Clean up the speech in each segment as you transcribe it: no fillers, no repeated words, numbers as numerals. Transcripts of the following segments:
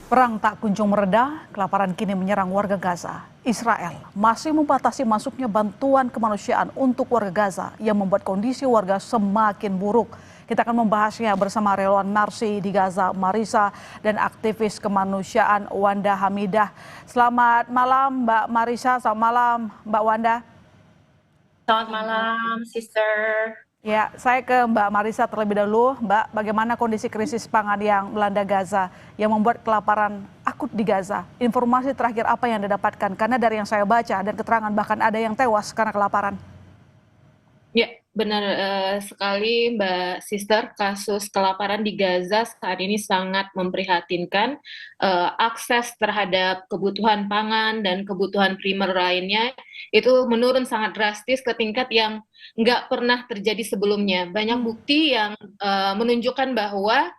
Perang tak kunjung mereda, kelaparan kini menyerang warga Gaza. Israel masih membatasi masuknya bantuan kemanusiaan untuk warga Gaza yang membuat kondisi warga semakin buruk. Kita akan membahasnya bersama relawan Narsi di Gaza, Marisa, dan aktivis kemanusiaan Wanda Hamidah. Selamat malam Mbak Marisa, selamat malam Mbak Wanda. Selamat malam, Sister. Ya, saya ke Mbak Marisa terlebih dahulu. Mbak, bagaimana kondisi krisis pangan yang melanda Gaza yang membuat kelaparan akut di Gaza? Informasi terakhir apa yang Anda dapatkan? Karena dari yang saya baca dan keterangan bahkan ada yang tewas karena kelaparan. Ya, benar sekali Mbak Sister, kasus kelaparan di Gaza saat ini sangat memprihatinkan. Akses terhadap kebutuhan pangan dan kebutuhan primer lainnya itu menurun sangat drastis ke tingkat yang nggak pernah terjadi sebelumnya. Banyak Hmm. bukti yang menunjukkan bahwa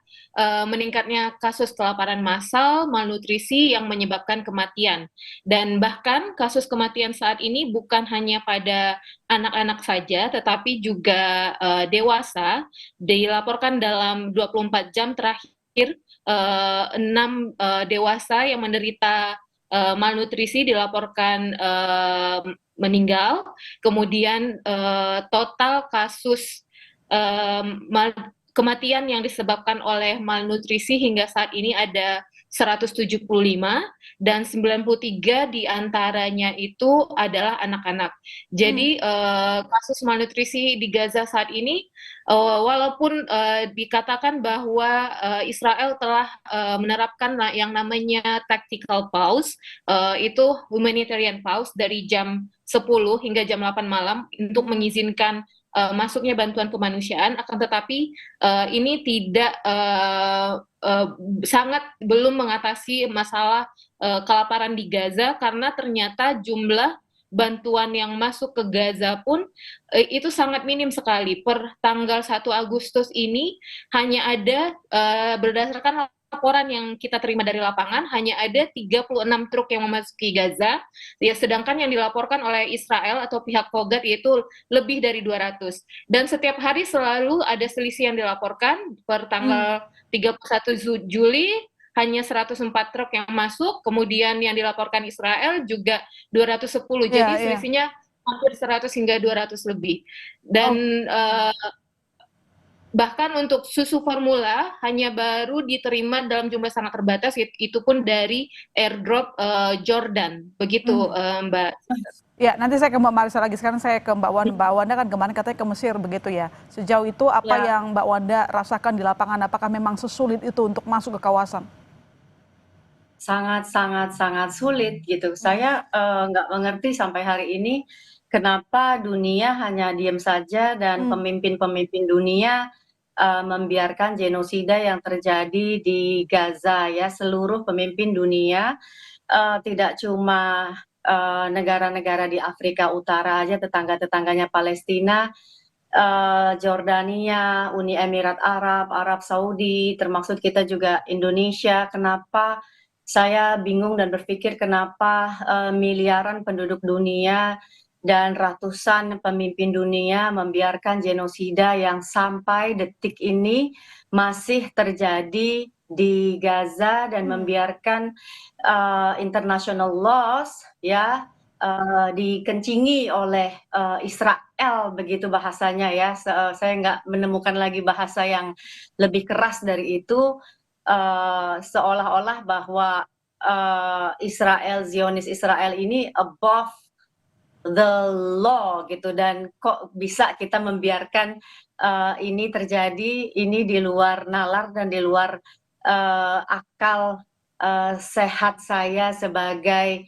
meningkatnya kasus kelaparan massal, malnutrisi yang menyebabkan kematian. Dan bahkan kasus kematian saat ini bukan hanya pada anak-anak saja, tetapi juga dewasa. Dilaporkan dalam 24 jam terakhir, 6 dewasa yang menderita malnutrisi dilaporkan meninggal. Kemudian total kasus kematian yang disebabkan oleh malnutrisi hingga saat ini ada 175 dan 93 diantaranya itu adalah anak-anak. Hmm. Jadi kasus malnutrisi di Gaza saat ini, walaupun dikatakan bahwa Israel telah menerapkan yang namanya tactical pause, itu humanitarian pause dari jam 10 hingga jam 8 malam untuk mengizinkan masuknya bantuan kemanusiaan, akan tetapi ini tidak sangat belum mengatasi masalah kelaparan di Gaza karena ternyata jumlah bantuan yang masuk ke Gaza pun itu sangat minim sekali. Per tanggal 1 Agustus ini hanya ada berdasarkan laporan yang kita terima dari lapangan hanya ada 36 truk yang memasuki Gaza, ya sedangkan yang dilaporkan oleh Israel atau pihak Kogat yaitu lebih dari 200. Dan setiap hari selalu ada selisih yang dilaporkan. Per Hmm. tanggal 31 Juli hanya 104 truk yang masuk, kemudian yang dilaporkan Israel juga 210. Ya, Jadi ya. selisihnya hampir 100 hingga 200 lebih. Oh, Dan bahkan untuk susu formula hanya baru diterima dalam jumlah sangat terbatas, itu pun dari airdrop Jordan. Begitu hmm. Mbak. Ya, nanti saya ke Mbak Marisa lagi. Sekarang saya ke Mbak Wanda. Mbak Wanda kan kemarin katanya ke Mesir begitu ya. Sejauh itu apa Ya, yang Mbak Wanda rasakan di lapangan? Apakah memang sesulit itu untuk masuk ke kawasan? sangat sangat sangat sulit gitu. Hmm. Saya nggak mengerti sampai hari ini kenapa dunia hanya diam saja dan Hmm. pemimpin-pemimpin dunia membiarkan genosida yang terjadi di Gaza ya. Seluruh pemimpin dunia, tidak cuma negara-negara di Afrika Utara aja, tetangga-tetangganya Palestina, Jordania, Uni Emirat Arab, Arab Saudi, termasuk kita juga Indonesia. Kenapa saya bingung dan berpikir kenapa miliaran penduduk dunia dan ratusan pemimpin dunia membiarkan genosida yang sampai detik ini masih terjadi di Gaza dan Hmm. membiarkan international laws ya dikencingi oleh Israel, begitu bahasanya ya. Saya nggak menemukan lagi bahasa yang lebih keras dari itu. Seolah-olah bahwa Israel, Zionis Israel ini above the law gitu, dan kok bisa kita membiarkan ini terjadi, ini di luar nalar dan di luar akal sehat saya sebagai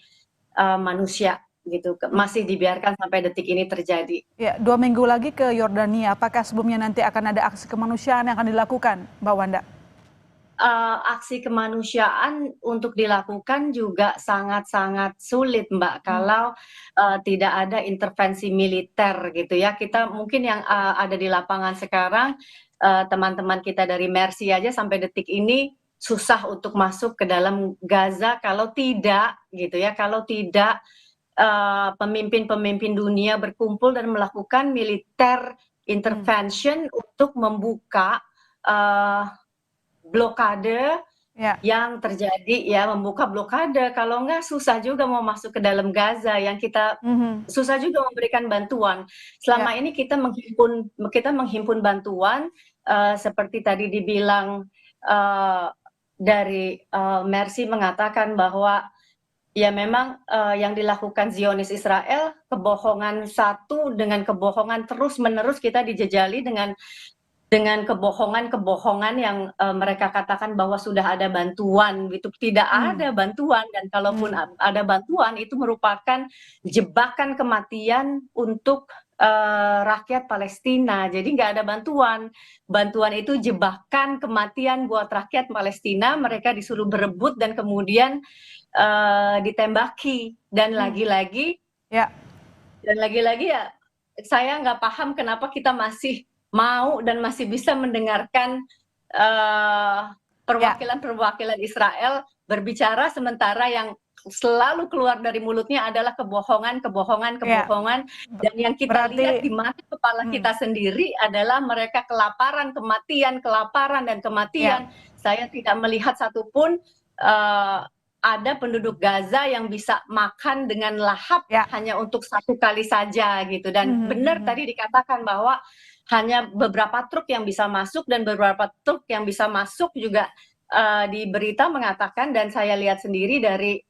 manusia gitu, masih dibiarkan sampai detik ini terjadi. Ya, 2 minggu lagi ke Yordania. Apakah sebelumnya nanti akan ada aksi kemanusiaan yang akan dilakukan, Mbak Wanda? Aksi kemanusiaan untuk dilakukan juga sangat-sangat sulit, Mbak, Hmm. kalau tidak ada intervensi militer gitu ya. Kita mungkin yang ada di lapangan sekarang, teman-teman kita dari Mercy aja sampai detik ini susah untuk masuk ke dalam Gaza kalau tidak gitu ya, kalau tidak pemimpin-pemimpin dunia berkumpul dan melakukan militer Hmm. intervention untuk membuka uh, blokade Ya. yang terjadi ya membuka blokade. Kalau enggak susah juga mau masuk ke dalam Gaza, yang kita susah juga memberikan bantuan. Selama Ya. ini kita menghimpun bantuan seperti tadi dibilang dari Mercy mengatakan bahwa ya memang yang dilakukan Zionis Israel kebohongan satu dengan kebohongan terus-menerus, kita dijejali dengan kebohongan-kebohongan yang mereka katakan bahwa sudah ada bantuan gitu. Tidak ada bantuan, dan kalaupun ada bantuan itu merupakan jebakan kematian untuk rakyat Palestina. Jadi nggak ada bantuan. Bantuan itu jebakan kematian buat rakyat Palestina. Mereka disuruh berebut dan kemudian ditembaki. Dan lagi-lagi Ya. ya saya nggak paham kenapa kita masih mau dan masih bisa mendengarkan perwakilan-perwakilan Israel berbicara, sementara yang selalu keluar dari mulutnya adalah kebohongan, dan yang kita lihat di mata kepala kita sendiri adalah mereka kelaparan, dan kematian. Saya tidak melihat satupun ada penduduk Gaza yang bisa makan dengan lahap hanya untuk satu kali saja gitu. Dan benar tadi dikatakan bahwa hanya beberapa truk yang bisa masuk, dan beberapa truk yang bisa masuk juga di berita mengatakan, dan saya lihat sendiri dari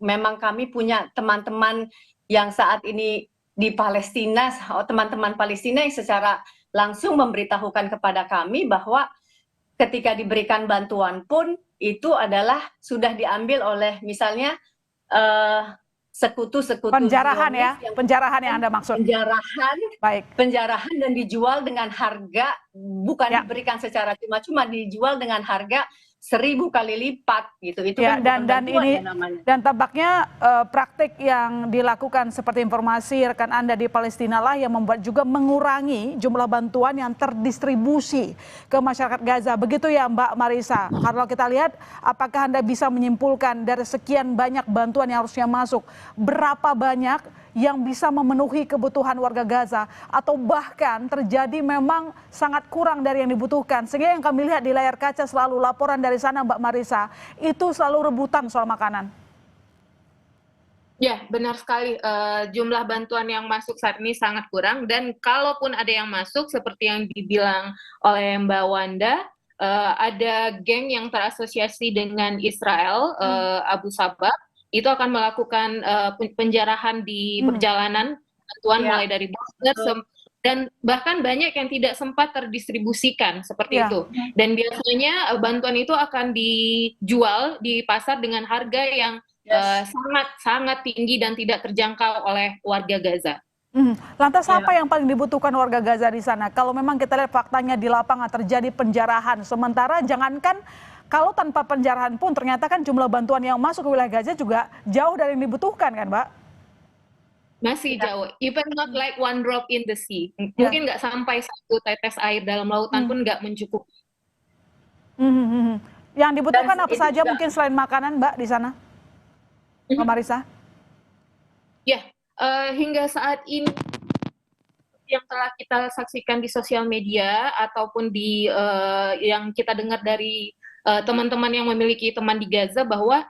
memang kami punya teman-teman yang saat ini di Palestina, teman-teman Palestina yang secara langsung memberitahukan kepada kami bahwa ketika diberikan bantuan pun itu adalah sudah diambil oleh misalnya sekutu-sekutu penjarahan Zionis penjarahan yang Anda maksud. Penjarahan dan dijual dengan harga, bukan diberikan secara cuma-cuma, dijual dengan harga 1000 kali lipat gitu. Itu kan bukan bantuan ini ya namanya. Dan tampaknya praktik yang dilakukan seperti informasi rekan Anda di Palestina lah yang membuat juga mengurangi jumlah bantuan yang terdistribusi ke masyarakat Gaza. Begitu ya Mbak Marisa. Kalau kita lihat, apakah Anda bisa menyimpulkan dari sekian banyak bantuan yang harusnya masuk, berapa banyak yang bisa memenuhi kebutuhan warga Gaza, atau bahkan terjadi memang sangat kurang dari yang dibutuhkan? Sehingga yang kami lihat di layar kaca selalu laporan dari sana Mbak Marisa, itu selalu rebutan soal makanan. Ya, benar sekali. Jumlah bantuan yang masuk saat ini sangat kurang, dan kalaupun ada yang masuk seperti yang dibilang oleh Mbak Wanda, ada geng yang terasosiasi dengan Israel, Abu Sabbah, itu akan melakukan penjarahan di perjalanan bantuan mulai dari border, dan bahkan banyak yang tidak sempat terdistribusikan seperti itu. Dan biasanya bantuan itu akan dijual di pasar dengan harga yang sangat tinggi dan tidak terjangkau oleh warga Gaza. Lantas apa yang paling dibutuhkan warga Gaza di sana? Kalau memang kita lihat faktanya di lapangan terjadi penjarahan, sementara jangankan kalau tanpa penjarahan pun ternyata kan jumlah bantuan yang masuk ke wilayah Gaza juga jauh dari yang dibutuhkan kan Mbak? Masih jauh, even not like one drop in the sea. Mungkin nggak sampai satu tetes air dalam lautan pun nggak mencukupi. Yang dibutuhkan apa saja mungkin selain makanan Mbak di sana? Mbak Marisa? Ya, hingga saat ini yang telah kita saksikan di sosial media ataupun di yang kita dengar dari teman-teman yang memiliki teman di Gaza, bahwa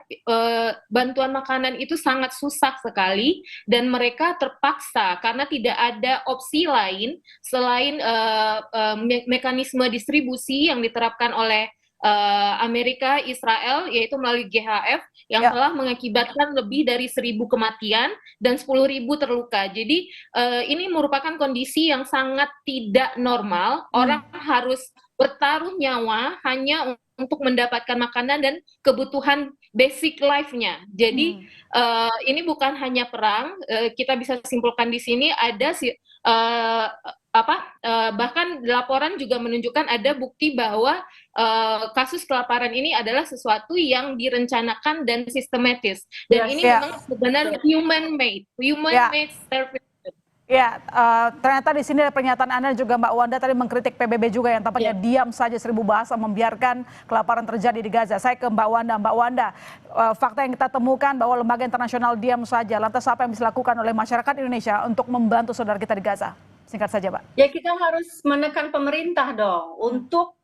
bantuan makanan itu sangat susah sekali, dan mereka terpaksa karena tidak ada opsi lain selain mekanisme distribusi yang diterapkan oleh Amerika, Israel, yaitu melalui GHF yang telah mengakibatkan lebih dari 1000 kematian dan 10.000 terluka. Jadi ini merupakan kondisi yang sangat tidak normal. Orang harus bertaruh nyawa hanya untuk mendapatkan makanan dan kebutuhan basic life-nya. Jadi ini bukan hanya perang, kita bisa simpulkan di sini ada bahkan laporan juga menunjukkan ada bukti bahwa kasus kelaparan ini adalah sesuatu yang direncanakan dan sistematis. Dan ini memang sebenarnya human-made service. Ya, ternyata di sini ada pernyataan Anda juga Mbak Wanda tadi mengkritik PBB juga yang tampaknya diam saja 1000 bahasa membiarkan kelaparan terjadi di Gaza. Saya ke Mbak Wanda. Mbak Wanda, fakta yang kita temukan bahwa lembaga internasional diam saja. Lantas apa yang bisa dilakukan oleh masyarakat Indonesia untuk membantu saudara kita di Gaza? Singkat saja, Mbak. Ya, kita harus menekan pemerintah dong untuk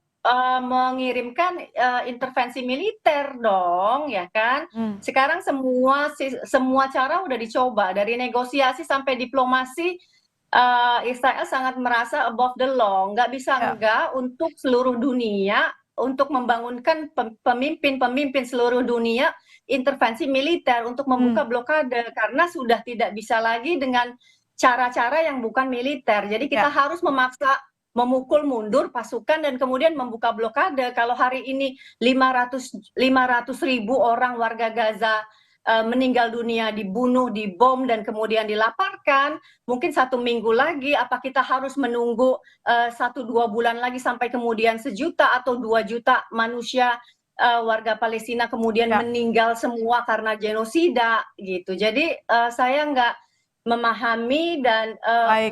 mengirimkan intervensi militer dong, ya kan? Sekarang semua cara udah dicoba, dari negosiasi sampai diplomasi. Israel sangat merasa above the law, nggak bisa enggak untuk seluruh dunia, untuk membangunkan pemimpin seluruh dunia intervensi militer untuk membuka blokade, karena sudah tidak bisa lagi dengan cara-cara yang bukan militer. Jadi kita harus memaksa memukul mundur pasukan dan kemudian membuka blokade. Kalau hari ini 500.000 orang warga Gaza meninggal dunia, dibunuh, dibom, dan kemudian dilaparkan, mungkin 1 minggu lagi, apa kita harus menunggu 1-2 bulan lagi sampai kemudian 1 juta atau 2 juta manusia warga Palestina kemudian meninggal semua karena genosida gitu. Jadi saya nggak memahami dan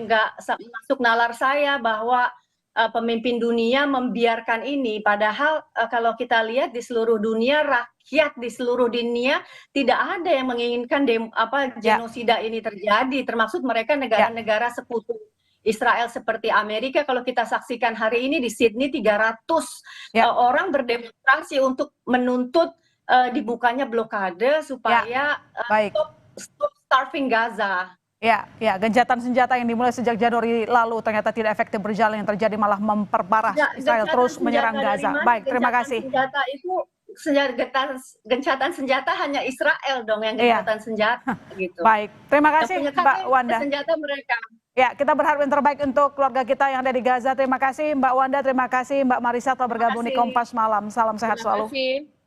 nggak masuk nalar saya bahwa pemimpin dunia membiarkan ini, padahal kalau kita lihat di seluruh dunia, rakyat di seluruh dunia tidak ada yang menginginkan genosida ini terjadi, termasuk mereka negara-negara sekutu Israel seperti Amerika. Kalau kita saksikan hari ini di Sydney 300 orang berdemonstrasi untuk menuntut dibukanya blokade supaya stop starving Gaza. Ya, gencatan senjata yang dimulai sejak Januari lalu ternyata tidak efektif berjalan, yang terjadi malah memperparah. Israel terus menyerang Gaza. Baik, terima kasih. Senjata itu gencatan senjata hanya Israel dong yang gencatan senjata gitu. Baik, terima kasih Mbak Wanda. Senjata mereka. Ya, kita berharap yang terbaik untuk keluarga kita yang ada di Gaza. Terima kasih Mbak Wanda, terima kasih Mbak Marisa telah bergabung di Kompas Malam. Salam sehat selalu. Terima kasih.